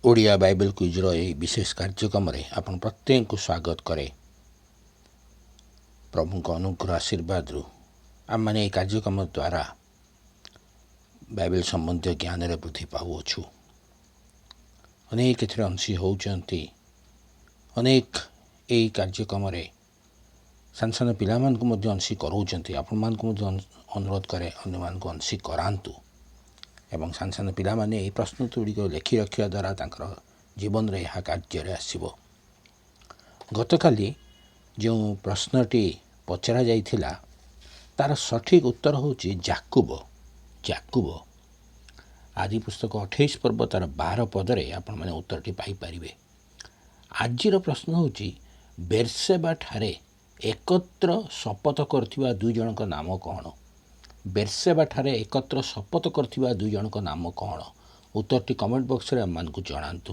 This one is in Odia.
ଓଡ଼ିଆ ବାଇବେଲ କ୍ୱିଜ୍ର ଏହି ବିଶେଷ କାର୍ଯ୍ୟକ୍ରମରେ ଆପଣ ପ୍ରତ୍ୟେକଙ୍କୁ ସ୍ୱାଗତ କରେ। ପ୍ରଭୁଙ୍କ ଅନୁଗ୍ରହ ଆଶୀର୍ବାଦରୁ ଆମମାନେ ଏହି କାର୍ଯ୍ୟକ୍ରମ ଦ୍ୱାରା ବାଇବେଲ ସମ୍ବନ୍ଧୀୟ ଜ୍ଞାନରେ ବୃଦ୍ଧି ପାଉଅଛୁ। ଅନେକ ଏଥିରେ ଅଂଶୀ ହେଉଛନ୍ତି। ଅନେକ ଏହି କାର୍ଯ୍ୟକ୍ରମରେ ସାନ ସାନ ପିଲାମାନଙ୍କୁ ମଧ୍ୟ ଅଂଶୀ କରାଉଛନ୍ତି। ଆପଣମାନଙ୍କୁ ମଧ୍ୟ ଅନୁରୋଧ କରେ ଅନ୍ୟମାନଙ୍କୁ ଅଂଶୀ କରାନ୍ତୁ ଏବଂ ସାନ ସାନ ପିଲାମାନେ ଏହି ପ୍ରଶ୍ନଗୁଡ଼ିକ ଲେଖି ରଖିବା ଦ୍ୱାରା ତାଙ୍କର ଜୀବନରେ ଏହା କାର୍ଯ୍ୟରେ ଆସିବ। ଗତକାଲି ଯେଉଁ ପ୍ରଶ୍ନଟି ପଚରା ଯାଇଥିଲା ତା'ର ସଠିକ୍ ଉତ୍ତର ହେଉଛି ଯାକୁବ। ଆଦି ପୁସ୍ତକ 28 ପର୍ବ ତା'ର 12 ପଦରେ ଆପଣମାନେ ଉତ୍ତରଟି ପାଇପାରିବେ। ଆଜିର ପ୍ରଶ୍ନ ହେଉଛି ବେର୍ସେବା ଠାରେ ଏକତ୍ର ଶପଥ କରିଥିବା ଦୁଇ ଜଣଙ୍କ ନାମ କ'ଣ? ବେର୍ସେବା ଠାରେ ଏକତ୍ର ଶପଥ କରିଥିବା ଦୁଇ ଜଣଙ୍କ ନାମ କ'ଣ? ଉତ୍ତରଟି କମେଣ୍ଟ ବକ୍ସରେ ଆମମାନଙ୍କୁ ଜଣାନ୍ତୁ।